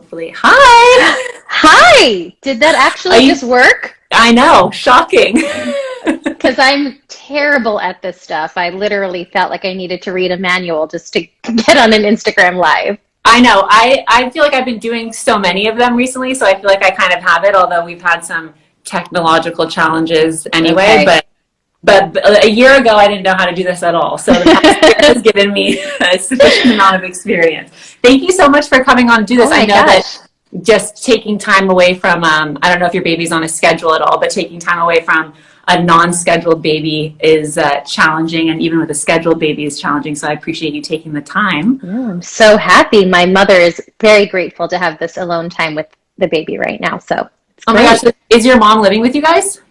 hopefully. Hi! Hi! Did that actually just work? I know, shocking. Because I'm terrible at this stuff. I literally felt like I needed to read a manual just to get on an Instagram live. I know. I feel like I've been doing so many of them recently, so I feel like I kind of have it, although we've had some technological challenges anyway. Okay. But a year ago, I didn't know how to do this at all. So the past year has given me a sufficient amount of experience. Thank you so much for coming on to do this. Oh I my know that gosh. just taking time away from, I don't know if your baby's on a schedule at all, but taking time away from a non-scheduled baby is challenging, and even with a scheduled baby is challenging. So I appreciate you taking the time. Yeah, I'm so happy. My mother is very grateful to have this alone time with the baby right now. So it's Oh my great. gosh, is your mom living with you guys?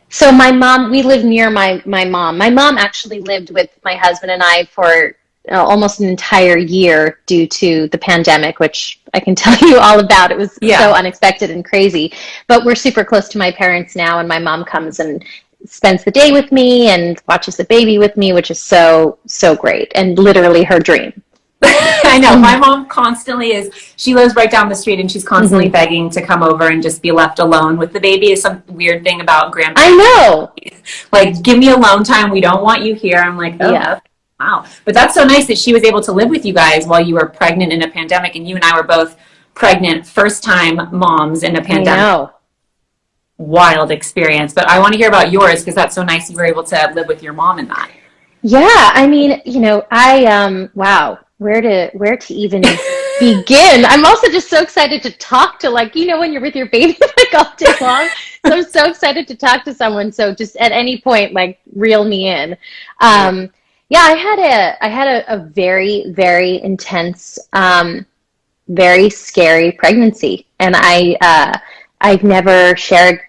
So my mom, we live near my mom. My mom actually lived with my husband and I for almost an entire year due to the pandemic, which I can tell you all about. It was so Yeah. unexpected and crazy. But we're super close to my parents now, and my mom comes and spends the day with me and watches the baby with me, which is so, so great and literally her dream. I know. My mom constantly she lives right down the street and she's constantly Mhm. begging to come over and just be left alone with the baby. Is some weird thing about I grandparents. know. Like, give me alone time. We don't want you here. I'm like, oh, Yeah, okay, wow. But that's so nice that she was able to live with you guys while you were pregnant in a pandemic, and you and I were both pregnant, first time moms in a I pandemic. know. Wild experience. But I want to hear about yours because that's so nice you were able to live with your mom in that. Yeah, I mean, I wow, where to even begin? I'm also just so excited to talk to, like, when you're with your baby like all day long. So I'm so excited to talk to someone. So just at any point, like, reel me in. Yeah, I had a very, very intense, very scary pregnancy, and I've never shared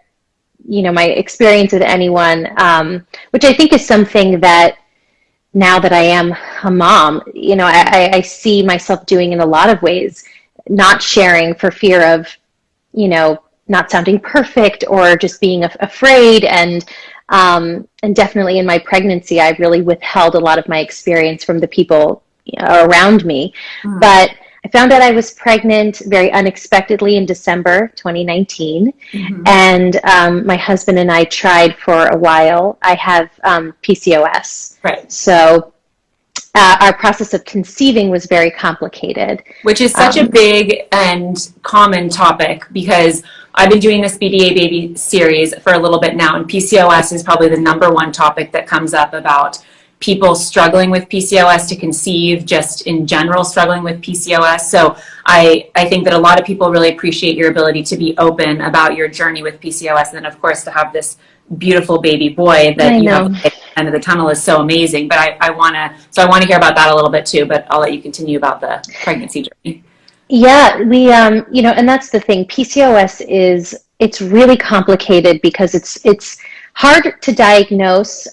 my experience with anyone, which I think is something that now that I am a mom, I see myself doing in a lot of ways, not sharing for fear of, not sounding perfect or just being afraid. And definitely in my pregnancy, I really withheld a lot of my experience from the people around me. Mm. But I found out I was pregnant very unexpectedly in December 2019. Mm-hmm. And my husband and I tried for a while. I have PCOS. Right. So our process of conceiving was very complicated. Which is such a big and common topic because I've been doing this BDA baby series for a little bit now, and PCOS is probably the number one topic that comes up about people struggling with PCOS to conceive, just in general struggling with PCOS. So I think that a lot of people really appreciate your ability to be open about your journey with PCOS, and then of course to have this beautiful baby boy that I you have know. at the end of the tunnel is so amazing. But I want to hear about that a little bit too, but I'll let you continue about the pregnancy journey. Yeah, and that's the thing. PCOS it's really complicated because it's hard to diagnose.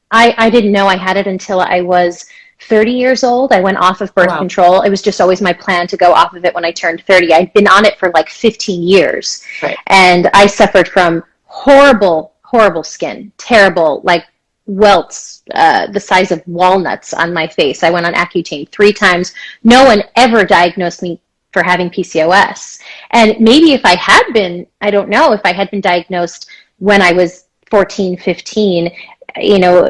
I didn't know I had it until I was 30 years old. I went off of birth Wow. control. It was just always my plan to go off of it when I turned 30. I'd been on it for like 15 years. Right. And I suffered from horrible, horrible skin, terrible, like welts the size of walnuts on my face. I went on Accutane 3 times. No one ever diagnosed me for having PCOS. And maybe if I had been, I don't know, if I had been diagnosed when I was 14, 15,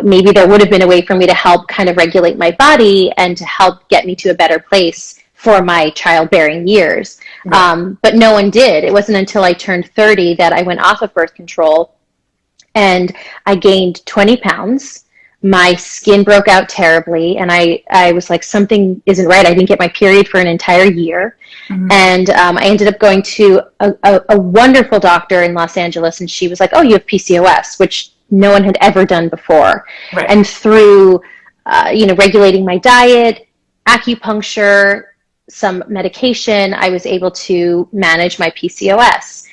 maybe there would have been a way for me to help kind of regulate my body and to help get me to a better place for my childbearing years. Right. But no one did. It wasn't until I turned 30 that I went off of birth control, and I gained 20 pounds. My skin broke out terribly, and I was like, something isn't right. I didn't get my period for an entire year. Mm-hmm. And I ended up going to a wonderful doctor in Los Angeles, and she was like, oh, you have PCOS, which no one had ever done before. Right. And through, regulating my diet, acupuncture, some medication, I was able to manage my PCOS.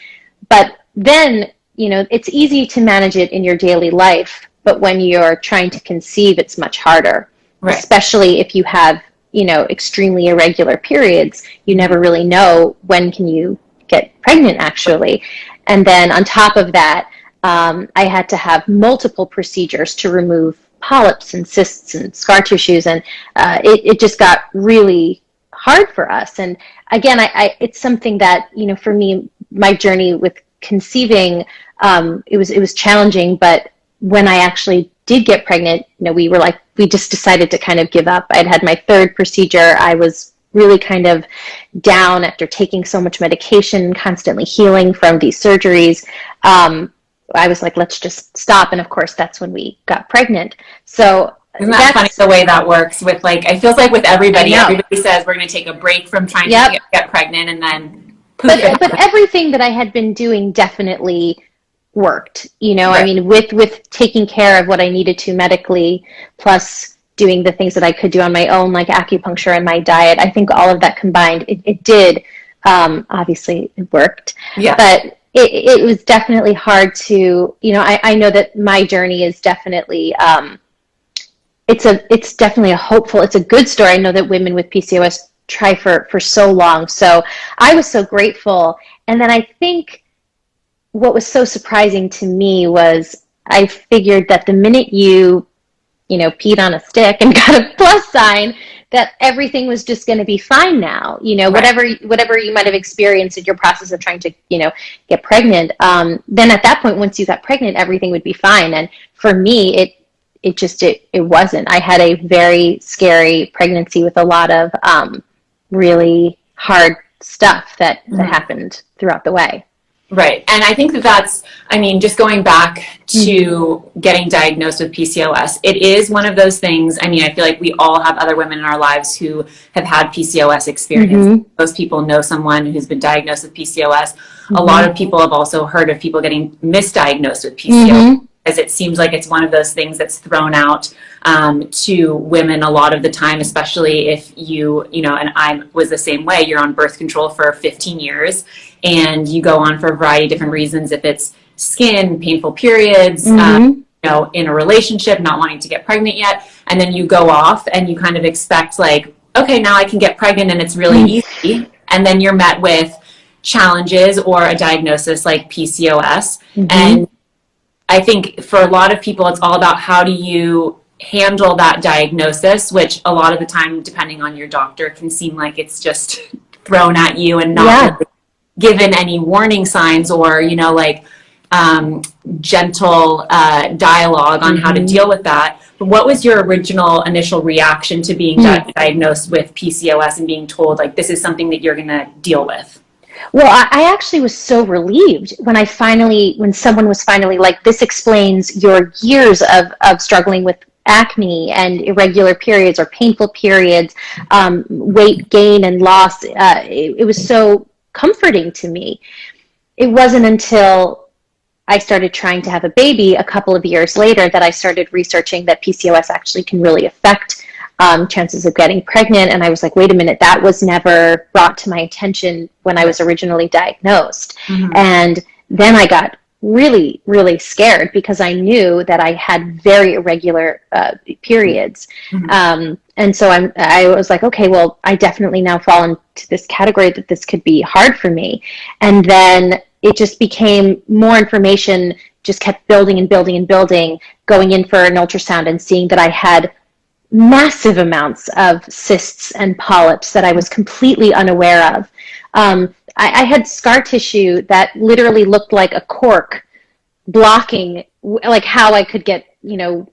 But then, it's easy to manage it in your daily life, but when you're trying to conceive, it's much harder, Right. especially if you have, extremely irregular periods. You never really know when can you get pregnant, actually. And then on top of that, I had to have multiple procedures to remove polyps and cysts and scar tissues, and it just got really hard for us. And again, it's something that, for me, my journey with conceiving, it was challenging, but when I actually did get pregnant, we just decided to kind of give up. I'd had my third procedure. I was really kind of down after taking so much medication and constantly healing from these surgeries. I was like, let's just stop. And of course, that's when we got pregnant. So isn't that funny the way that works with I feels like with everybody says we're going to take a break from trying to get pregnant, and then poof. But everything that I had been doing definitely worked, right. I mean, with taking care of what I needed to medically, plus doing the things that I could do on my own, like acupuncture and my diet. I think all of that combined, it did. Obviously, it worked. Yeah. But it was definitely hard to, I know that my journey is definitely, it's definitely it's a good story. I know that women with PCOS try for so long. So I was so grateful. And then I think what was so surprising to me was I figured that the minute you peed on a stick and got a plus sign, that everything was just going to be fine now. Right. Whatever you might have experienced in your process of trying to, get pregnant. Then at that point, once you got pregnant, everything would be fine. And for me, it wasn't. I had a very scary pregnancy with a lot of really hard stuff that happened throughout the way. Right. And I think that's, just going back to getting diagnosed with PCOS, it is one of those things. I feel like we all have other women in our lives who have had PCOS experience. Mm-hmm. Most people know someone who's been diagnosed with PCOS. Mm-hmm. A lot of people have also heard of people getting misdiagnosed with PCOS. Mm-hmm. As it seems like it's one of those things that's thrown out to women a lot of the time, especially if and I was the same way, you're on birth control for 15 years and you go on for a variety of different reasons. If it's skin, painful periods, in a relationship, not wanting to get pregnant yet. And then you go off and you kind of expect okay, now I can get pregnant and it's really easy. And then you're met with challenges or a diagnosis like PCOS. Mm-hmm. And I think for a lot of people, it's all about how do you handle that diagnosis, which a lot of the time, depending on your doctor, can seem like it's just thrown at you and not really given any warning signs or, gentle dialogue on how to deal with that. But what was your original initial reaction to being diagnosed with PCOS and being told, this is something that you're going to deal with? Well, I actually was so relieved when someone was finally like, this explains your years of struggling with acne and irregular periods or painful periods, weight gain and loss. It was so comforting to me. It wasn't until I started trying to have a baby a couple of years later that I started researching that PCOS actually can really affect chances of getting pregnant. And I was like, wait a minute, that was never brought to my attention when I was originally diagnosed. Mm-hmm. And then I got really, really scared because I knew that I had very irregular periods. Mm-hmm. And so I was like, okay, well, I definitely now fall into this category that this could be hard for me. And then it just became more information, just kept building and building and building, going in for an ultrasound and seeing that I had massive amounts of cysts and polyps that I was completely unaware of. I had scar tissue that literally looked like a cork blocking how I could get,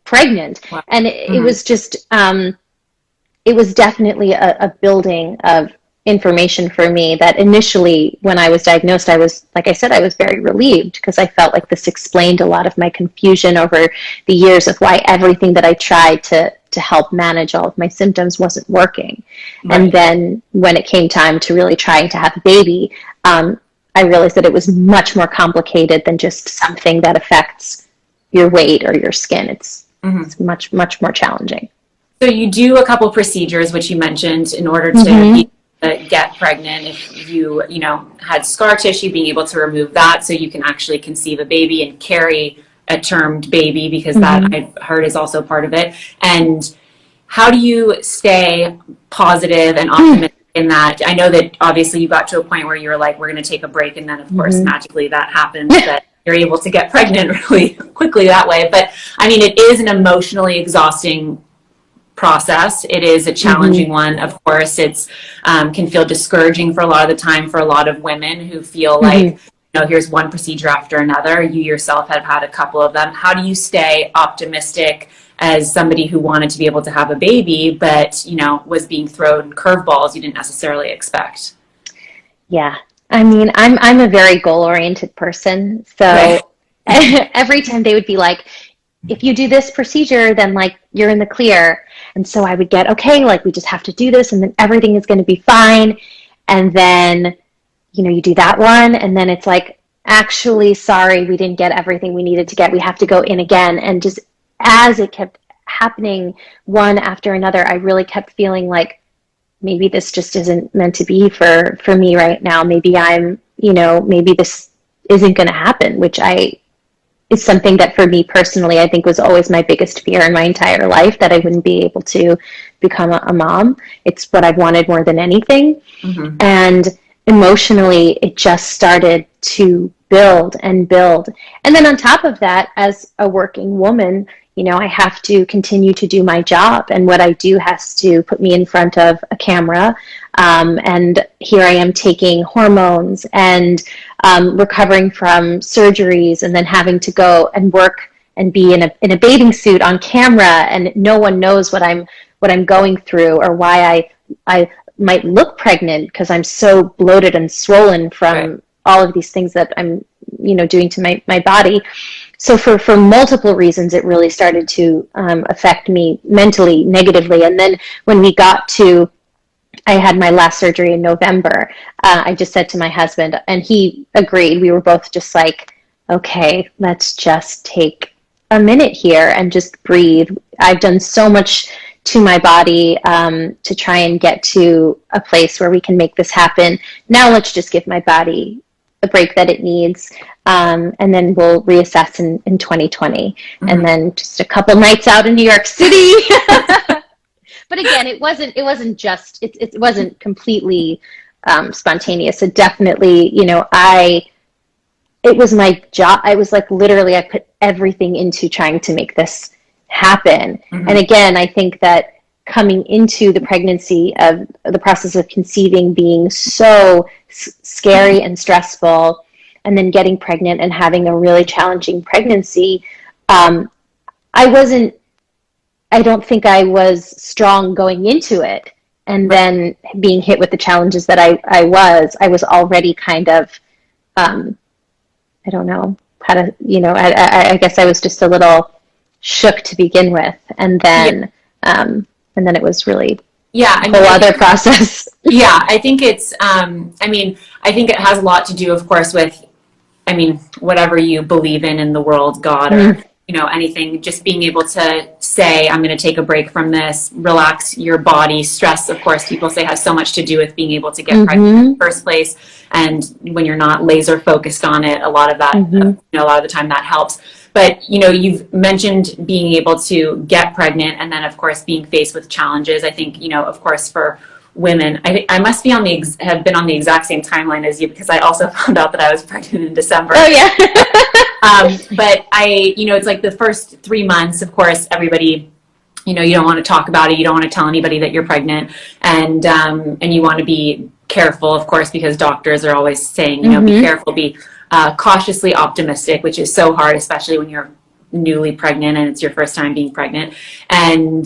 pregnant. Wow. And it was just, it was definitely a building of information for me that initially when I was diagnosed, I was, like I said, I was very relieved because I felt like this explained a lot of my confusion over the years of why everything that I tried to help manage all of my symptoms wasn't working. Right. And then when it came time to really trying to have a baby, I realized that it was much more complicated than just something that affects your weight or your skin. It's much, much more challenging. So you do a couple procedures, which you mentioned, in order to get pregnant. If you had scar tissue, being able to remove that so you can actually conceive a baby and carry a termed baby, because that I've heard is also part of it. And how do you stay positive and optimistic in that? I know that obviously you got to a point where you were like, we're going to take a break, and then of course magically that happens, that you're able to get pregnant really quickly that way. But it is an emotionally exhausting process. It is a challenging one. Of course, it's can feel discouraging for a lot of the time for a lot of women who feel like, here's one procedure after another. You yourself have had a couple of them. How do you stay optimistic as somebody who wanted to be able to have a baby, but, was being thrown curveballs you didn't necessarily expect? Yeah. I mean, I'm a very goal-oriented person. So every time they would be like, if you do this procedure, then like you're in the clear. And so I would get, okay, like we just have to do this and then everything is going to be fine. And then, you do that one and then it's like, actually, sorry, we didn't get everything we needed to get. We have to go in again. And just as it kept happening one after another, I really kept feeling like maybe this just isn't meant to be for me right now. Maybe maybe this isn't going to happen, which is something that for me personally, I think was always my biggest fear in my entire life, that I wouldn't be able to become a mom. It's what I've wanted more than anything. And emotionally, it just started to build and build. And then on top of that, as a working woman, I have to continue to do my job, and what I do has to put me in front of a camera. And here I am taking hormones and recovering from surgeries, and then having to go and work and be in a bathing suit on camera, and no one knows what I'm going through or why I might look pregnant, because I'm so bloated and swollen from all of these things that I'm doing to my body. So for multiple reasons, it really started to affect me mentally negatively. And then when I had my last surgery in November, I just said to my husband, and he agreed. We were both just like, okay, let's just take a minute here and just breathe. I've done so much to my body to try and get to a place where we can make this happen. Now let's just give my body the break that it needs, and then we'll reassess in 2020. And then just a couple nights out in New York City. But again, it wasn't completely spontaneous. It definitely, it was my job. I was like, literally, I put everything into trying to make this happen. And again, I think that coming into the pregnancy, of the process of conceiving being so scary and stressful, and then getting pregnant and having a really challenging pregnancy, I don't think I was strong going into it. And then being hit with the challenges that I was already kind of, I don't know how to, I guess I was just a little shook to begin with. And then it was really a whole other process. I think it's, I think it has a lot to do, of course, with, whatever you believe in the world, God, or, anything, just being able to say, I'm going to take a break from this, relax your body. Stress, of course, people say has so much to do with being able to get pregnant in the first place. And when you're not laser focused on it, a lot of that, a lot of the time that helps. But, you've mentioned being able to get pregnant and then, of course, being faced with challenges. I think, of course, for women, I must be have been on the exact same timeline as you, because I also found out that I was pregnant in December. Oh, yeah. But it's like the first 3 months, of course, everybody, you don't want to talk about it. You don't want to tell anybody that you're pregnant. And you want to be careful, of course, because doctors are always saying, be careful, be cautiously optimistic, which is so hard, especially when you're newly pregnant and it's your first time being pregnant. And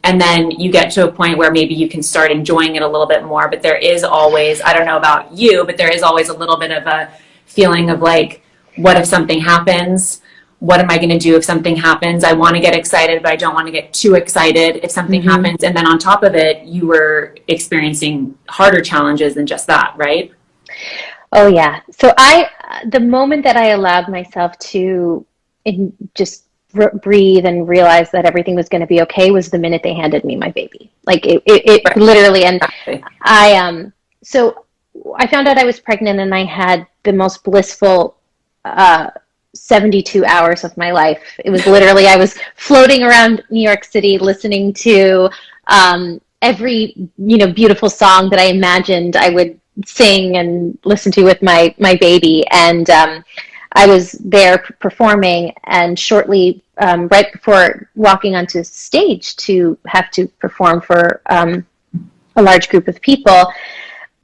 then you get to a point where maybe you can start enjoying it a little bit more. But there is always, I don't know about you, but there is always a little bit of a feeling of like, what if something happens? What am I going to do if something happens? I want to get excited, but I don't want to get too excited if something happens. And then on top of it, you were experiencing harder challenges than just that, right? Oh, yeah. So the moment that I allowed myself to just breathe and realize that everything was going to be okay was the minute they handed me my baby. Like it literally. And so I found out I was pregnant, and I had the most blissful 72 hours of my life. It was literally, I was floating around New York City listening to every beautiful song that I imagined I would sing and listen to with my baby. And I was there performing, and shortly right before walking onto stage to have to perform for a large group of people,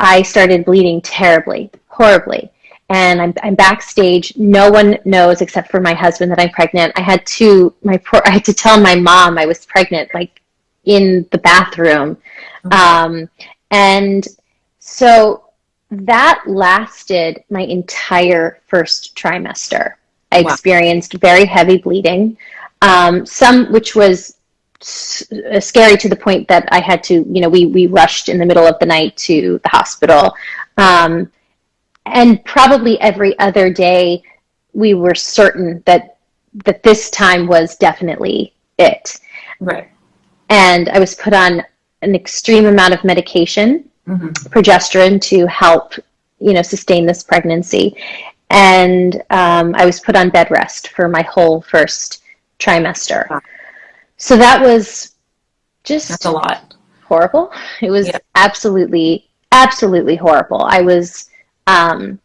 I started bleeding terribly, horribly. And I'm backstage. No one knows except for my husband that I'm pregnant. I had to tell my mom I was pregnant, like in the bathroom. And so that lasted my entire first trimester. I experienced very heavy bleeding, some which was scary to the point that I had to, we rushed in the middle of the night to the hospital. And probably every other day, we were certain that this time was definitely it. Right. And I was put on an extreme amount of medication, progesterone, to help, sustain this pregnancy. And I was put on bed rest for my whole first trimester. Wow. So that was that's a lot. Horrible. It was absolutely, absolutely horrible. I was, I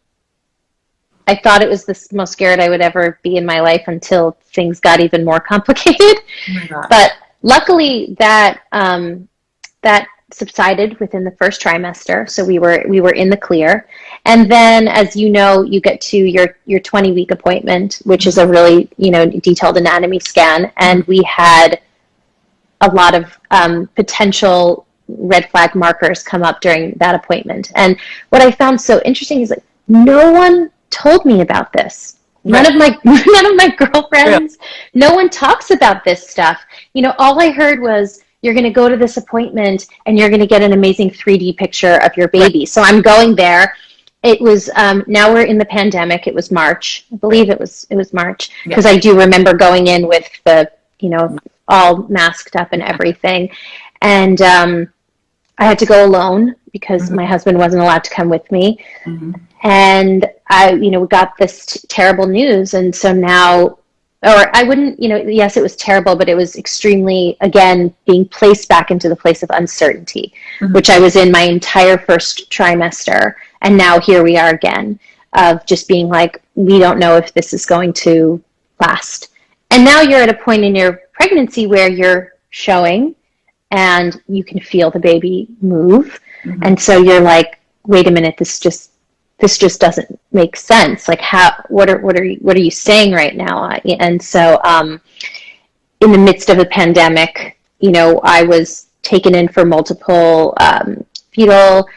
thought it was the most scared I would ever be in my life until things got even more complicated. Oh my gosh. But luckily that subsided within the first trimester. So we were in the clear. And then, as you know, you get to your 20-week appointment, which is a really, detailed anatomy scan. And we had a lot of potential red flag markers come up during that appointment. And what I found so interesting is like, no one told me about this. None of my girlfriends, no one talks about this stuff. All I heard was, you're going to go to this appointment and you're going to get an amazing 3D picture of your baby. Right. So I'm going there. It was, now we're in the pandemic. It was March. I believe it was March, because I do remember going in with the, all masked up and everything. And I had to go alone because my husband wasn't allowed to come with me. And I, we got this terrible news. And so now, or I wouldn't, yes, it was terrible, but it was extremely, again, being placed back into the place of uncertainty, which I was in my entire first trimester. And now here we are again, of just being like, we don't know if this is going to last. And now you're at a point in your pregnancy where you're showing and you can feel the baby move. And so you're like, wait a minute, this just doesn't make sense. Like, what are you saying right now? And so, in the midst of a pandemic, I was taken in for multiple fetal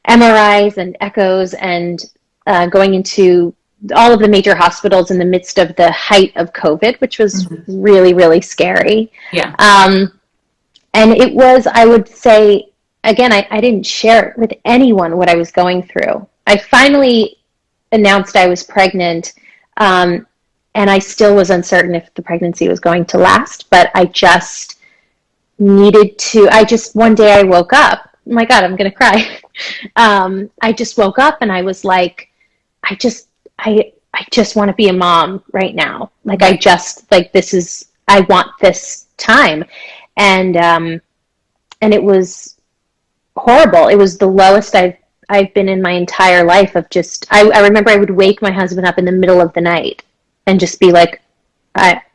MRIs and echoes, and going into all of the major hospitals in the midst of the height of COVID, which was really, really scary. Yeah. And it was, I would say, again, I didn't share it with anyone what I was going through. I finally announced I was pregnant, and I still was uncertain if the pregnancy was going to last, but I just needed to, one day I woke up, oh my God, I'm going to cry. I just woke up and I was like, I just want to be a mom right now. Like, I want this time. And it was horrible. It was the lowest I've been in my entire life of just, I remember I would wake my husband up in the middle of the night and just be like,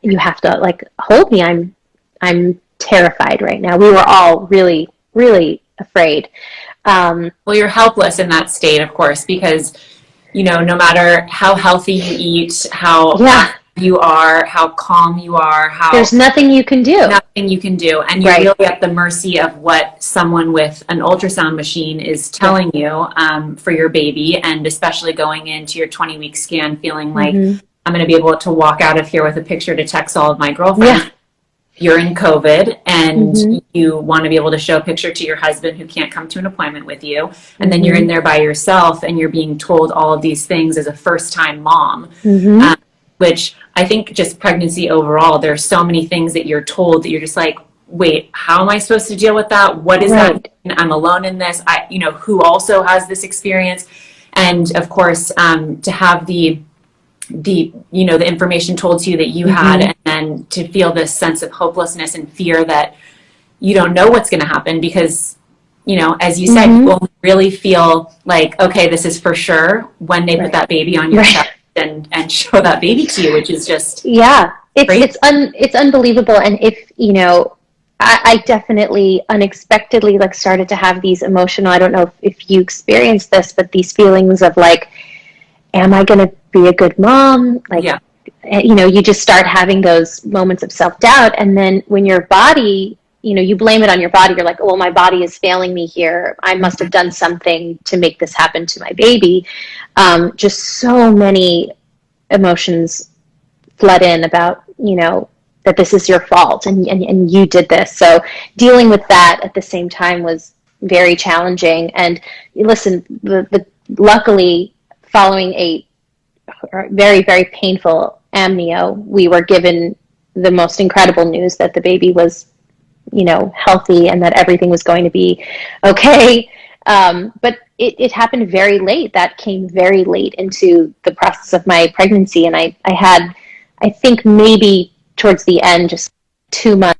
you have to like hold me. I'm terrified right now. We were all really, really afraid. Well, you're helpless in that state, of course, because, no matter how healthy you eat, how you are, how calm you are, there's nothing you can do. Nothing you can do. And you're really at the mercy of what someone with an ultrasound machine is telling you for your baby, and especially going into your 20-week scan feeling like, I'm going to be able to walk out of here with a picture to text all of my girlfriends. Yeah. You're in COVID and you want to be able to show a picture to your husband who can't come to an appointment with you. And then you're in there by yourself and you're being told all of these things as a first-time mom. Which I think just pregnancy overall, there's so many things that you're told that you're just like, wait, how am I supposed to deal with that? What is that? I'm alone in this. Who also has this experience? And of course, to have the information told to you that you had, and then to feel this sense of hopelessness and fear that you don't know what's going to happen because, as you said, you only really feel like, okay, this is for sure when they put that baby on your chest and show that baby to you, which is just... Yeah, Great. It's unbelievable. And if, you know, I definitely unexpectedly like started to have these emotional, I don't know if you experienced this, but these feelings of like, am I going to be a good mom? Like, Yeah. you know, you just start having those moments of self-doubt. And then when your body, you know, you blame it on your body, you're like, oh, well, my body is failing me here. I must have done something to make this happen to my baby. Just so many emotions flood in about, you know, that this is your fault and you did this. So dealing with that at the same time was very challenging. And listen, the luckily following a very, very painful amnio, we were given the most incredible news that the baby was, you know, healthy and that everything was going to be okay. But it happened very late. That came very late into the process of my pregnancy. And I had, I think maybe towards the end, just 2 months.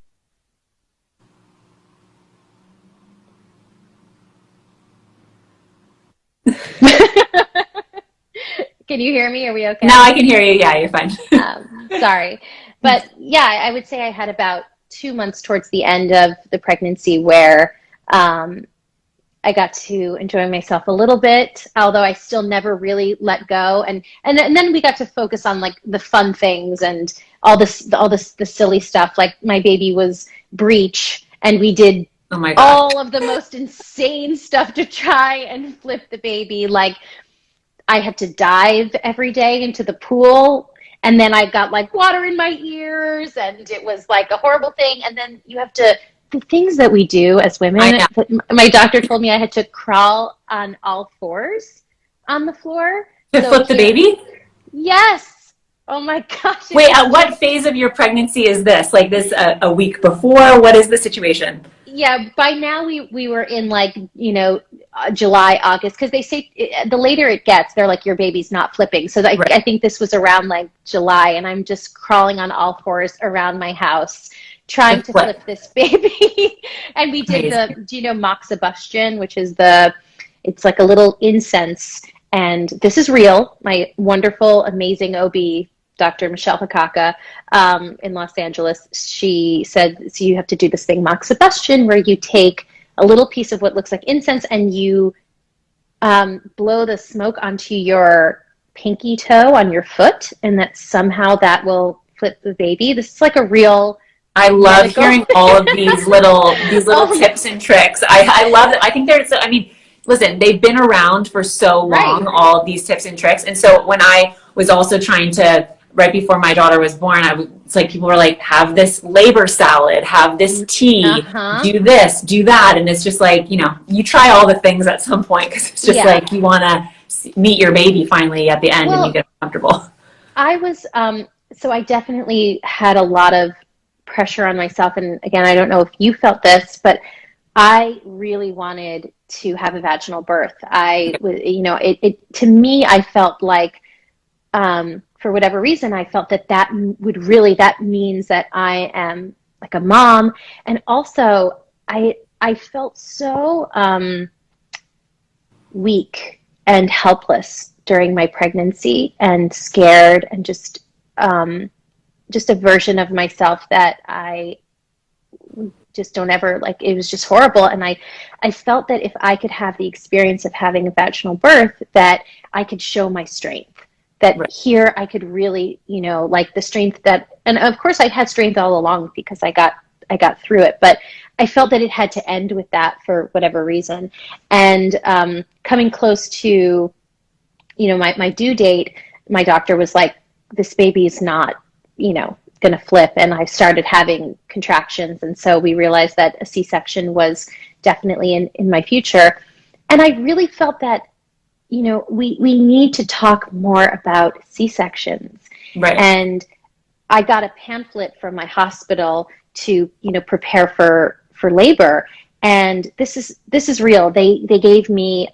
Can you hear me? Are we Now okay? I can hear you. Yeah, you're fine. Sorry. But yeah, I would say I had about 2 months towards the end of the pregnancy where I got to enjoy myself a little bit, although I still never really let go. And then we got to focus on like the fun things and all this the silly stuff. Like my baby was breech, and we did Oh my gosh. all of the most insane stuff to try and flip the baby. Like I had to dive every day into the pool, and then I got like water in my ears, and it was like a horrible thing. And then you have to, the things that we do as I women, know. my doctor told me I had to crawl on all fours on the floor. To So flip the here, baby? yes. Oh my gosh, it Wait, was at what just, phase of your pregnancy is this? Like this a week before? What is the situation? yeah, by now we were in like, you know, July, August, because they say the later it gets, they're like, your baby's not flipping. So I Right. think this was around like July, and I'm just crawling on all fours around my house To trying to flip. flip this baby. And we did Amazing. do you know moxibustion, which is it's like a little incense. And this is real. My wonderful, amazing OB, Dr. Michele in Los Angeles, she said, so you have to do this thing, moxibustion, where you take a little piece of what looks like incense and you blow the smoke onto your pinky toe on your foot, and that somehow that will flip the baby. This is like a real I love medical. hearing all of these little Oh yeah, tips and tricks. I love it. I think there's I mean, listen, they've been around for so long, right. all of these tips and tricks. And so when I was also trying to right before my daughter was born, it's like people were like, have this labor salad, have this tea, Uh-huh. do this, do that. And it's just like, you know, you try all the things at some point because it's just Yeah. like you want to meet your baby finally at the end and you Well, get comfortable. I was so I definitely had a lot of pressure on myself. And again, I don't know if you felt this, but I really wanted to have a vaginal birth. You know, it to me, I felt like, for whatever reason, I felt that that means that I am like a mom. And also, I felt so weak and helpless during my pregnancy and scared and just a version of myself that I just don't ever like. It was just horrible. And I felt that if I could have the experience of having a vaginal birth, that I could show my strength, that Right. here I could really, you know, like the strength that, and of course I had strength all along because I got through it, but I felt that it had to end with that for whatever reason. And coming close to, you know, my due date, my doctor was like, this baby is not, you know, going to flip. And I started having contractions. And so we realized that a C-section was definitely in my future. And I really felt that, you know, we need to talk more about C-sections. Right. And I got a pamphlet from my hospital to, you know, prepare for labor. And this is real. They gave me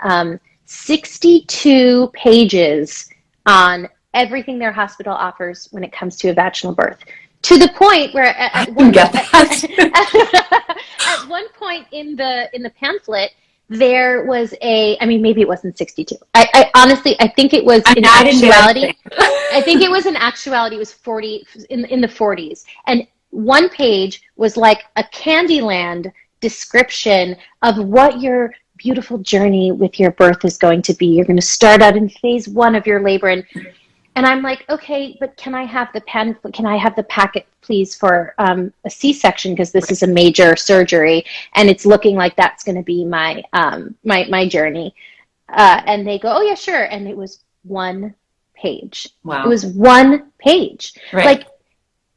62 pages on everything their hospital offers when it comes to a vaginal birth. To the point where I can get that. at one point in the pamphlet, there was I mean, maybe it wasn't 62. I honestly, I think it was in I didn't do actuality. anything. I think it was in actuality, it was 40 in the 40s. And one page was like a Candyland description of what your beautiful journey with your birth is going to be. You're going to start out in phase 1 of your labor, and I'm like, okay, but can I have the pen? Can I have the packet, please, for a C-section, because this is a major surgery, and it's looking like that's going to be my my journey. And they go, oh yeah, sure. And it was one page. Wow. It was one page. Right. Like,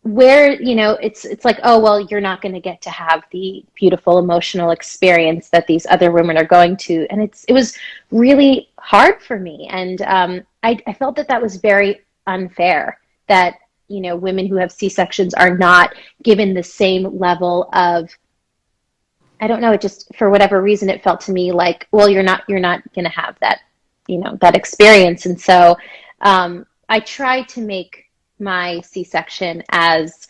where, it's like, oh well, you're not going to get to have the beautiful emotional experience that these other women are going to. And it was really hard for me, and I felt that was very unfair, that women who have C-sections are not given the same level of, I don't know, it just, for whatever reason, it felt to me like, well, you're not going to have that, that experience. And so I tried to make my C-section as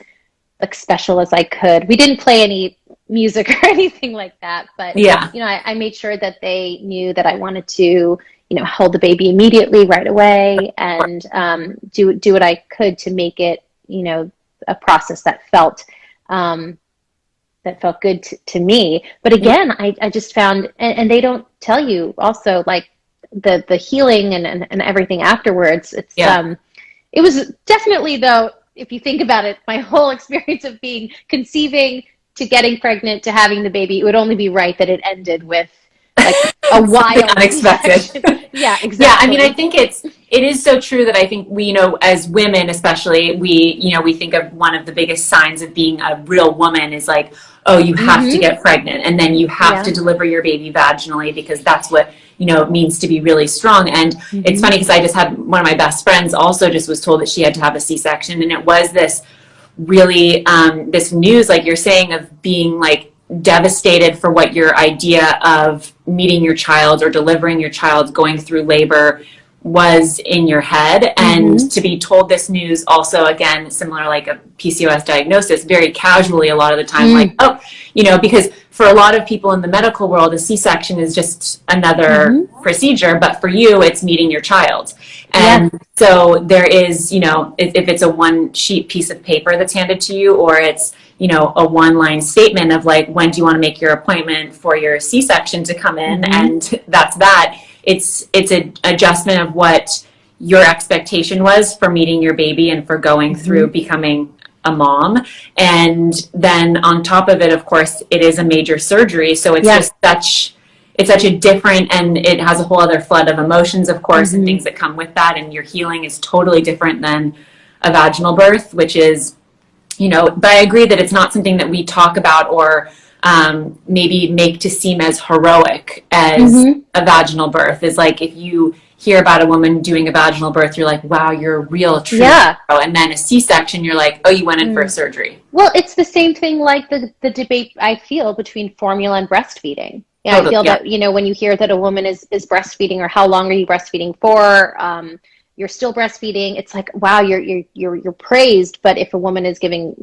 like special as I could. We didn't play any music or anything like that, but yeah, I made sure that they knew that I wanted to, hold the baby immediately right away, and do what I could to make it, a process that felt good to me. But again, I just found, and they don't tell you also, like, the healing and everything afterwards. It's it was definitely, though, if you think about it, my whole experience of conceiving to getting pregnant to having the baby, it would only be right that it ended with like a wild unexpected. Yeah, exactly. Yeah, I mean, I think it is so true that I think we, as women especially, we think of one of the biggest signs of being a real woman is like, oh, you have to get pregnant, and then you have to deliver your baby vaginally, because that's what it means to be really strong. And it's funny, because I just had one of my best friends also just was told that she had to have a C-section, and it was this really this news, like you're saying, of being like devastated for what your idea of meeting your child or delivering your child going through labor was in your head. And to be told this news also, again, similar, like a PCOS diagnosis, very casually a lot of the time, like, oh, because for a lot of people in the medical world, a C-section is just another procedure, but for you, it's meeting your child. And so there is, if it's a one sheet piece of paper that's handed to you, or it's, a one-line statement of like, when do you want to make your appointment for your C-section to come in? And that's that. It's an adjustment of what your expectation was for meeting your baby and for going through becoming a mom. And then on top of it, of course, it is a major surgery. So it's just it's such a different, and it has a whole other flood of emotions, of course, and things that come with that. And your healing is totally different than a vaginal birth, which is, but I agree that it's not something that we talk about or maybe make to seem as heroic as a vaginal birth. Is like, if you hear about a woman doing a vaginal birth, you're like, wow, you're a real true hero. And then a C-section, you're like, oh, you went in for a surgery. Well, it's the same thing like the debate I feel between formula and breastfeeding. Yeah, I feel that, when you hear that a woman is breastfeeding, or how long are you breastfeeding for, you're still breastfeeding, it's like, wow, you're praised. But if a woman is giving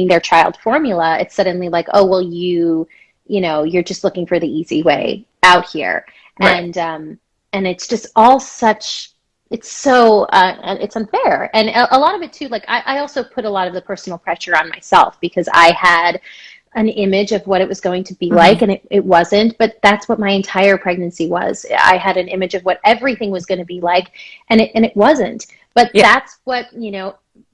their child formula, it's suddenly like, oh, well, you're just looking for the easy way out here. Right. And it's just all such, it's so, it's unfair. And a lot of it too, like I also put a lot of the personal pressure on myself, because I had an image of what it was going to be like, and it wasn't. But that's what my entire pregnancy was. I had an image of what everything was going to be like, and it wasn't. But that's what,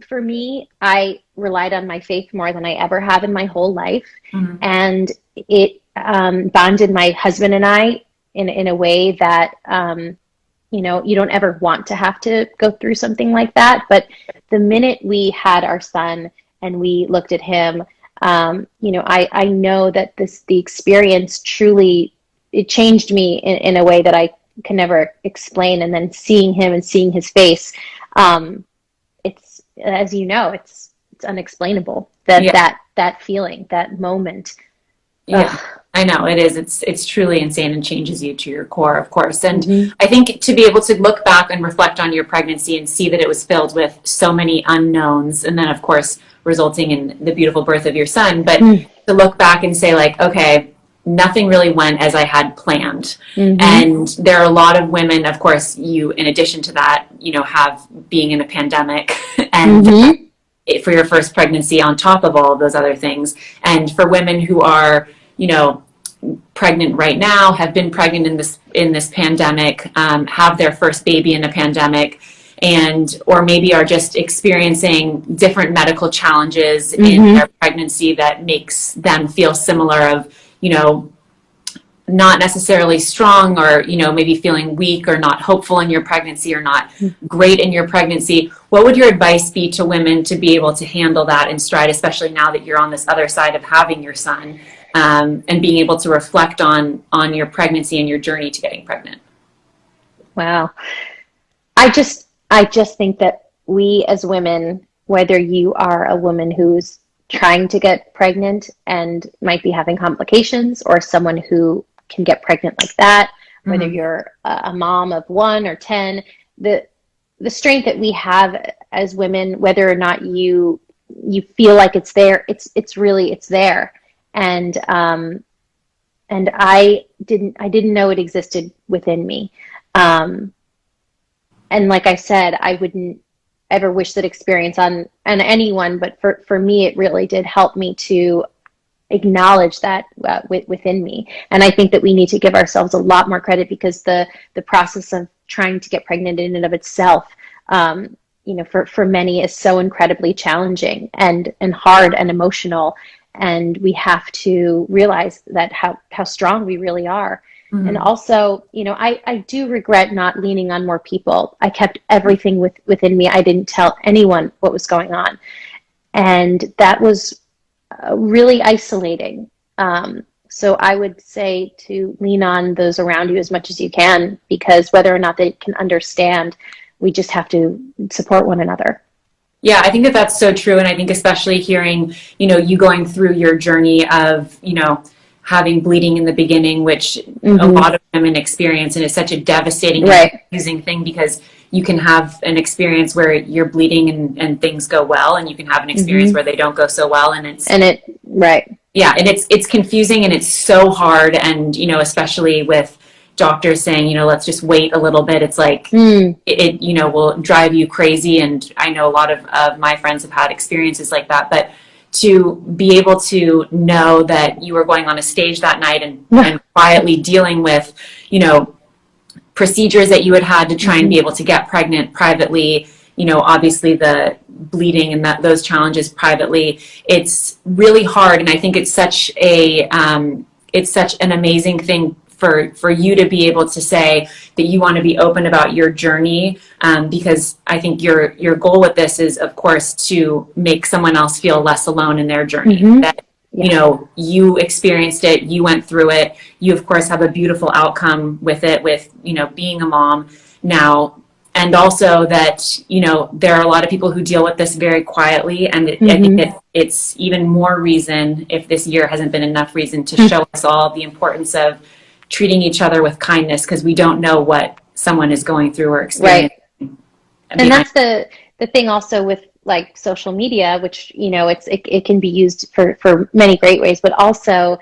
for me, I relied on my faith more than I ever have in my whole life. And it bonded my husband and I in a way that, you don't ever want to have to go through something like that. But the minute we had our son and we looked at him, I know that the experience truly, it changed me in a way that I can never explain. And then seeing him and seeing his face, it's, as it's unexplainable, that feeling, that moment. Yeah, I know it is. It's truly insane and changes you to your core, of course. And I think to be able to look back and reflect on your pregnancy and see that it was filled with so many unknowns, and then of course resulting in the beautiful birth of your son, but to look back and say like, okay, nothing really went as I had planned. Mm-hmm. And there are a lot of women, of course, you, in addition to that, you know, have being in a pandemic and Mm-hmm. for your first pregnancy on top of all of those other things. And for women who are, you know, pregnant right now, have been pregnant in this pandemic, have their first baby in a pandemic, and or maybe are just experiencing different medical challenges in their pregnancy that makes them feel similar of, you know, not necessarily strong, or, you know, maybe feeling weak or not hopeful in your pregnancy or not great in your pregnancy. What would your advice be to women to be able to handle that in stride, especially now that you're on this other side of having your son, and being able to reflect on your pregnancy and your journey to getting pregnant? Wow. I just think that we as women, whether you are a woman who's trying to get pregnant and might be having complications, or someone who can get pregnant like that, whether you're a mom of 1 or 10, the strength that we have as women, whether or not you feel like it's there, it's really, it's there. And I didn't know it existed within me. And like I said, I wouldn't ever wish that experience on anyone, but for me, it really did help me to acknowledge that within me. And I think that we need to give ourselves a lot more credit, because the process of trying to get pregnant in and of itself, you know, for many is so incredibly challenging and hard and emotional. And we have to realize that how strong we really are. And also, you know, I do regret not leaning on more people. I kept everything within me. I didn't tell anyone what was going on. And that was really isolating. So I would say to lean on those around you as much as you can, because whether or not they can understand, we just have to support one another. Yeah, I think that that's so true. And I think especially hearing, you know, you going through your journey of, you know, having bleeding in the beginning, which a lot of women experience, and it's such a devastating and confusing thing, because you can have an experience where you're bleeding and things go well, and you can have an experience where they don't go so well, and yeah, and it's confusing, and it's so hard. And, you know, especially with doctors saying, you know, let's just wait a little bit, it's like it, you know, will drive you crazy. And I know a lot of my friends have had experiences like that. But to be able to know that you were going on a stage that night and quietly dealing with, you know, procedures that you had to try and be able to get pregnant privately, you know, obviously the bleeding and those challenges privately, it's really hard. And I think it's such an amazing thing for you to be able to say that you want to be open about your journey, because I think your goal with this is, of course, to make someone else feel less alone in their journey. That, you know, you experienced it, you went through it, you of course have a beautiful outcome with it, with, you know, being a mom now. And also that, you know, there are a lot of people who deal with this very quietly. And I think it's even more reason, if this year hasn't been enough reason, to show us all the importance of treating each other with kindness, because we don't know what someone is going through or experiencing. And that's the thing also with like social media, which, you know, it can be used for many great ways, but also,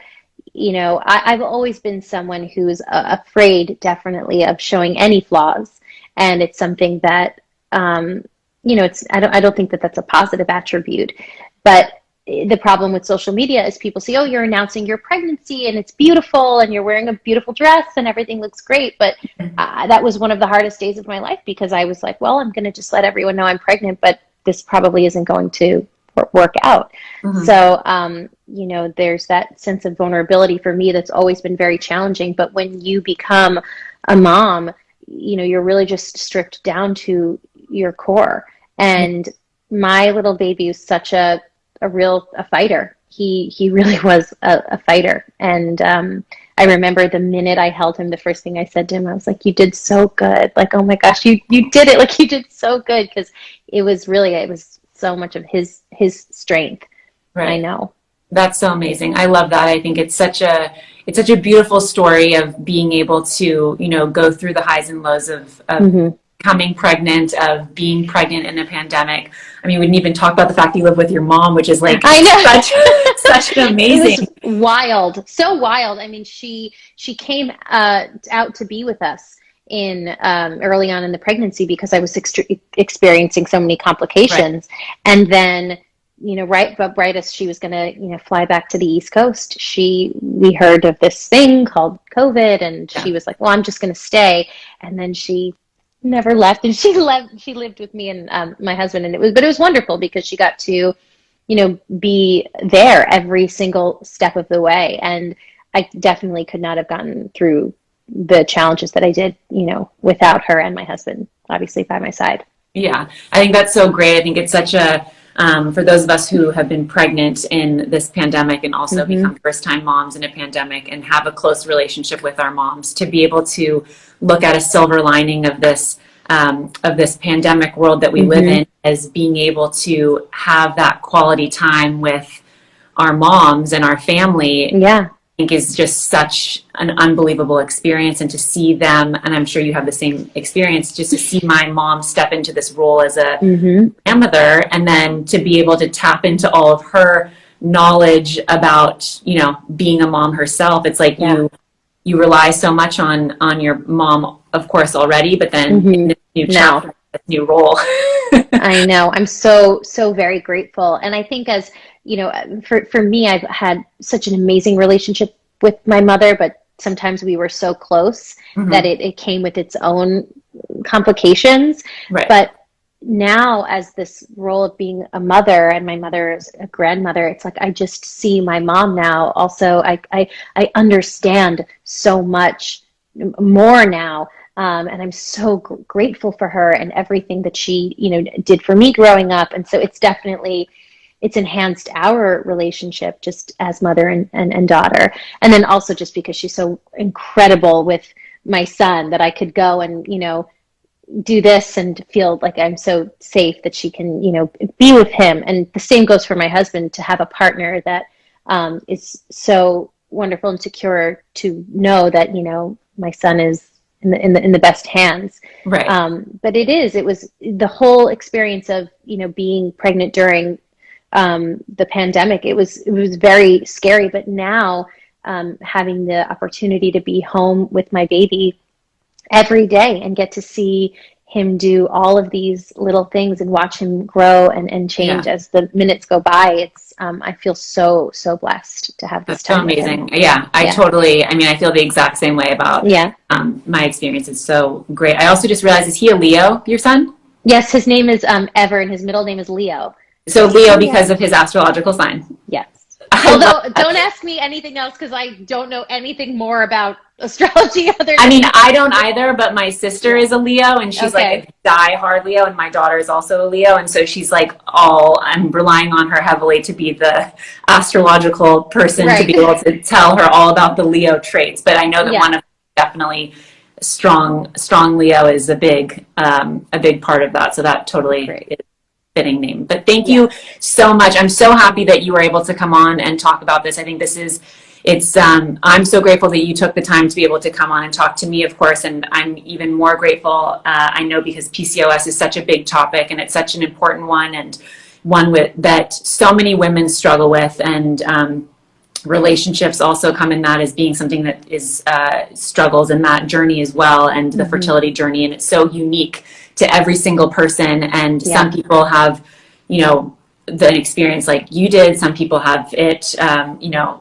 you know, I've always been someone who's afraid, definitely, of showing any flaws. And it's something that, you know, I don't think that that's a positive attribute. But the problem with social media is people say, oh, you're announcing your pregnancy and it's beautiful and you're wearing a beautiful dress and everything looks great. But that was one of the hardest days of my life, because I was like, well, I'm going to just let everyone know I'm pregnant, but this probably isn't going to work out. So, you know, there's that sense of vulnerability for me that's always been very challenging. But when you become a mom, you know, you're really just stripped down to your core. And my little baby is such a fighter. He really was a fighter. And I remember the minute I held him, the first thing I said to him, I was like, you did so good. Like, oh my gosh, you did it. Like, you did so good. Because it was so much of his strength. Right. I know. That's so amazing. I love that. I think it's such a beautiful story of being able to, you know, go through the highs and lows of becoming pregnant, of being pregnant in a pandemic. I mean, we didn't even talk about the fact that you live with your mom, which is like I know. such an amazing. It was wild, so wild. I mean, she came out to be with us in early on in the pregnancy because I was experiencing so many complications, Right. and then right as she was gonna fly back to the East Coast, we heard of this thing called COVID, and Yeah. she was like, "Well, I'm just gonna stay," and then she never left, and she lived with me and my husband, and it was wonderful because she got to be there every single step of the way. And I definitely could not have gotten through the challenges that I did, without her and my husband, obviously, by my side. Yeah, I think that's so great. I think it's such a, for those of us who have been pregnant in this pandemic and also become first-time moms in a pandemic and have a close relationship with our moms, to be able to look at a silver lining of this pandemic world that we live in, as being able to have that quality time with our moms and our family. Yeah. I think is just such an unbelievable experience, and to see them, and I'm sure you have the same experience, just to see my mom step into this role as a grandmother, and then to be able to tap into all of her knowledge about being a mom herself. It's like you rely so much on your mom, of course, already, but then in this new chapter, this new role. I know. I'm so very grateful. And I think, as for me, I've had such an amazing relationship with my mother, but sometimes we were so close that it came with its own complications. Right. But now, as this role of being a mother, and my mother is a grandmother, it's like I just see my mom now. Also, I understand so much more now. And I'm so grateful for her and everything that she, did for me growing up. And so it's enhanced our relationship just as mother and daughter. And then also just because she's so incredible with my son, that I could go and, do this and feel like I'm so safe that she can, be with him. And the same goes for my husband, to have a partner that is so wonderful and secure, to know that, my son is in the best hands. Right. But it was the whole experience of, being pregnant during the pandemic. It was very scary, but now having the opportunity to be home with my baby every day and get to see him do all of these little things and watch him grow and change as the minutes go by. It's I feel so blessed to have this time. That's so amazing. Yeah, I feel the exact same way about my experience. Is so great. I also just realized, is he a Leo, your son? Yes, his name is Ever, and his middle name is Leo. So Leo, because of his astrological sign. Yes. Although, don't ask me anything else, because I don't know anything more about astrology other than... I don't either, but my sister is a Leo, and she's like a die-hard Leo, and my daughter is also a Leo, and so she's like I'm relying on her heavily to be the astrological person to be able to tell her all about the Leo traits. But I know that one of definitely strong Leo is a big part of that, so that totally is fitting name. But thank you so much. I'm so happy that you were able to come on and talk about this. I think I'm so grateful that you took the time to be able to come on and talk to me, of course, and I'm even more grateful, I know, because PCOS is such a big topic, and it's such an important one, and one that so many women struggle with, and relationships also come in that as being something that is struggles in that journey as well, and the fertility journey, and it's so unique to every single person. And some people have, the experience like you did. Some people have it,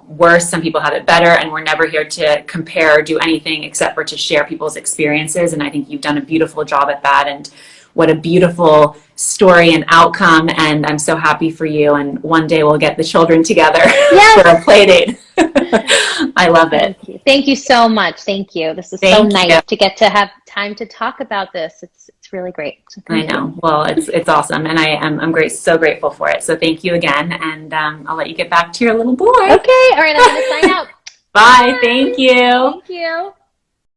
worse. Some people have it better. And we're never here to compare or do anything except for to share people's experiences. And I think you've done a beautiful job at that. And what a beautiful story and outcome. And I'm so happy for you. And one day we'll get the children together for a play date. I love it. Thank you so much. Thank you. This is so nice to get to have time to talk about this. It's really great. So I know. Well, it's awesome, and I'm so grateful for it. So thank you again, and I'll let you get back to your little boy. Okay. All right. I'm going to sign out. Bye. Thank you. Thank you.